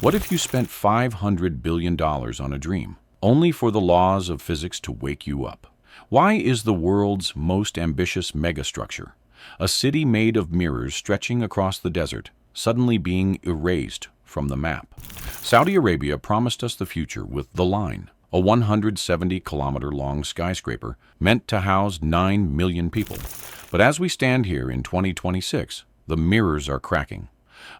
What if you spent $500 billion on a dream, only for the laws of physics to wake you up? Why is the world's most ambitious megastructure, a city made of mirrors stretching across the desert, suddenly being erased from the map? Saudi Arabia promised us the future with The Line, a 170-kilometer-long skyscraper meant to house 9 million people. But as we stand here in 2026, the mirrors are cracking.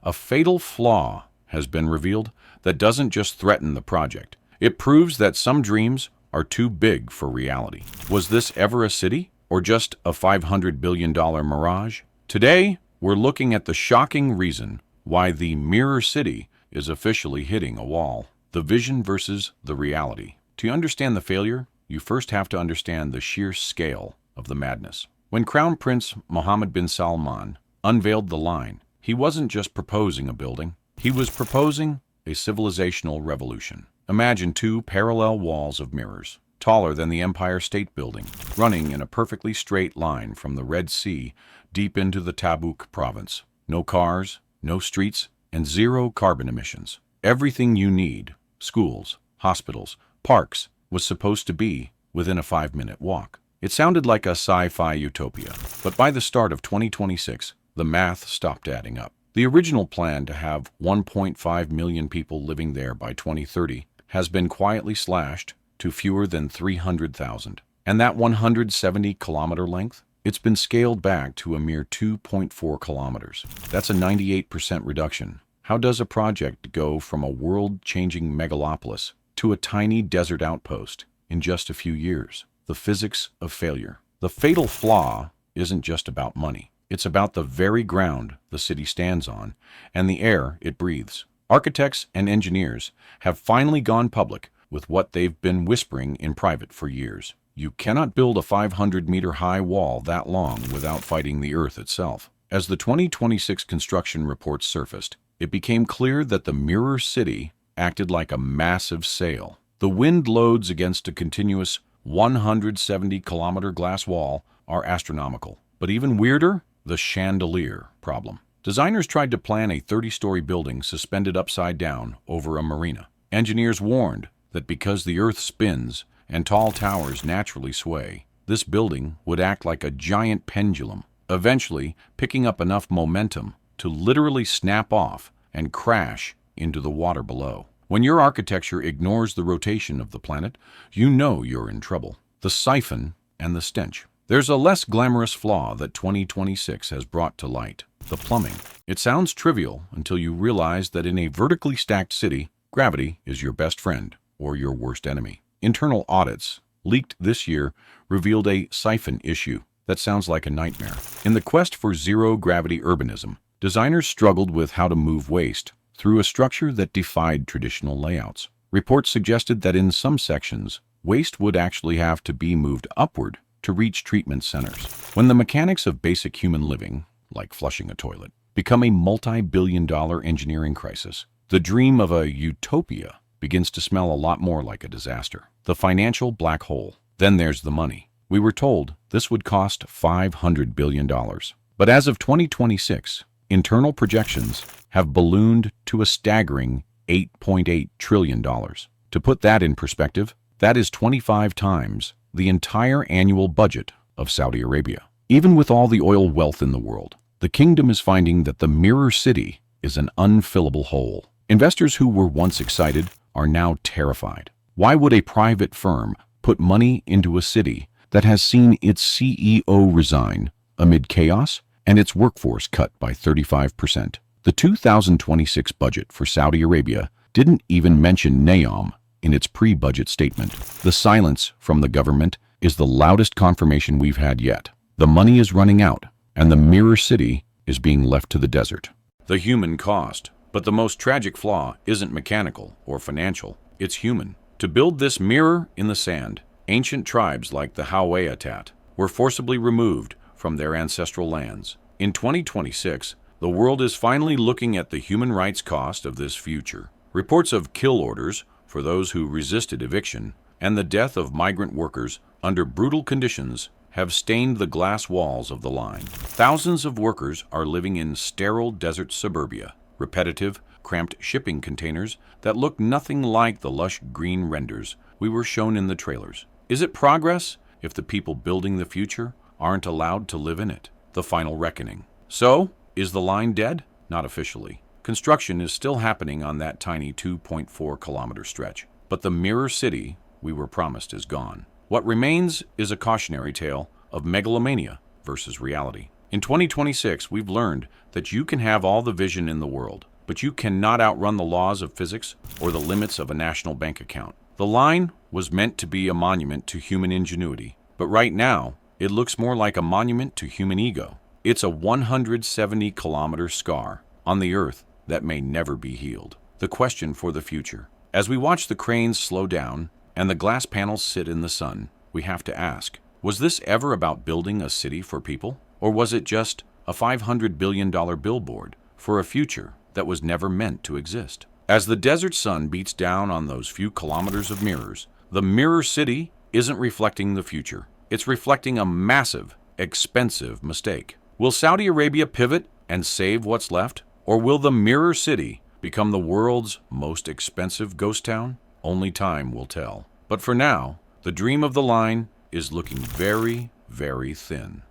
A fatal flaw has been revealed that doesn't just threaten the project. It proves that some dreams are too big for reality. Was this ever a city, or just a $500 billion mirage? Today, we're looking at the shocking reason why the Mirror City is officially hitting a wall. The vision versus the reality. To understand the failure, you first have to understand the sheer scale of the madness. When Crown Prince Mohammed bin Salman unveiled The Line, he wasn't just proposing a building, he was proposing a civilizational revolution. Imagine two parallel walls of mirrors, taller than the Empire State Building, running in a perfectly straight line from the Red Sea deep into the Tabuk province. No cars, no streets, and zero carbon emissions. Everything you need, schools, hospitals, parks, was supposed to be within a 5-minute walk. It sounded like a sci-fi utopia, but by the start of 2026, the math stopped adding up. The original plan to have 1.5 million people living there by 2030 has been quietly slashed to fewer than 300,000. And that 170-kilometer length? It's been scaled back to a mere 2.4 kilometers. That's a 98% reduction. How does a project go from a world-changing megalopolis to a tiny desert outpost in just a few years? The physics of failure. The fatal flaw isn't just about money. It's about the very ground the city stands on and the air it breathes. Architects and engineers have finally gone public with what they've been whispering in private for years. You cannot build a 500-meter-high wall that long without fighting the earth itself. As the 2026 construction reports surfaced, it became clear that the Mirror City acted like a massive sail. The wind loads against a continuous 170-kilometer glass wall are astronomical. But even weirder, the chandelier problem. Designers tried to plan a 30-story building suspended upside down over a marina. Engineers warned that because the earth spins and tall towers naturally sway, this building would act like a giant pendulum, eventually picking up enough momentum to literally snap off and crash into the water below. When your architecture ignores the rotation of the planet, you know you're in trouble. The siphon and the stench. There's a less glamorous flaw that 2026 has brought to light: the plumbing. It sounds trivial until you realize that in a vertically stacked city, gravity is your best friend or your worst enemy. Internal audits, leaked this year, revealed a siphon issue that sounds like a nightmare. In the quest for zero-gravity urbanism, designers struggled with how to move waste through a structure that defied traditional layouts. Reports suggested that in some sections, waste would actually have to be moved upward to reach treatment centers. When the mechanics of basic human living, like flushing a toilet, become a multi-billion-dollar engineering crisis, the dream of a utopia begins to smell a lot more like a disaster. The financial black hole. Then there's the money. We were told this would cost $500 billion. But as of 2026, internal projections have ballooned to a staggering $8.8 trillion. To put that in perspective, that is 25 times the entire annual budget of Saudi Arabia. Even with all the oil wealth in the world, the kingdom is finding that the Mirror City is an unfillable hole. Investors who were once excited are now terrified. Why would a private firm put money into a city that has seen its CEO resign amid chaos and its workforce cut by 35%? The 2026 budget for Saudi Arabia didn't even mention NEOM in its pre-budget statement. The silence from the government is the loudest confirmation we've had yet. The money is running out, and the Mirror City is being left to the desert. The human cost. But the most tragic flaw isn't mechanical or financial, it's human. To build this mirror in the sand, ancient tribes like the Hawaiiatat were forcibly removed from their ancestral lands. In 2026, the world is finally looking at the human rights cost of this future. Reports of kill orders for those who resisted eviction and the death of migrant workers under brutal conditions have stained the glass walls of the line. Thousands of workers are living in sterile desert suburbia, repetitive, cramped shipping containers that look nothing like the lush green renders we were shown in the trailers. Is it progress if the people building the future aren't allowed to live in it? The final reckoning. So, is the line dead? Not officially. Construction is still happening on that tiny 2.4-kilometer stretch, but the mirror city we were promised is gone. What remains is a cautionary tale of megalomania versus reality. In 2026, we've learned that you can have all the vision in the world, but you cannot outrun the laws of physics or the limits of a national bank account. The line was meant to be a monument to human ingenuity, but right now, it looks more like a monument to human ego. It's a 170-kilometer scar on the Earth that may never be healed. The question for the future. As we watch the cranes slow down and the glass panels sit in the sun, we have to ask, was this ever about building a city for people? Or was it just a $500 billion billboard for a future that was never meant to exist? As the desert sun beats down on those few kilometers of mirrors, the mirror city isn't reflecting the future. It's reflecting a massive, expensive mistake. Will Saudi Arabia pivot and save what's left? Or will the mirror city become the world's most expensive ghost town? Only time will tell. But for now, the dream of the line is looking very, very thin.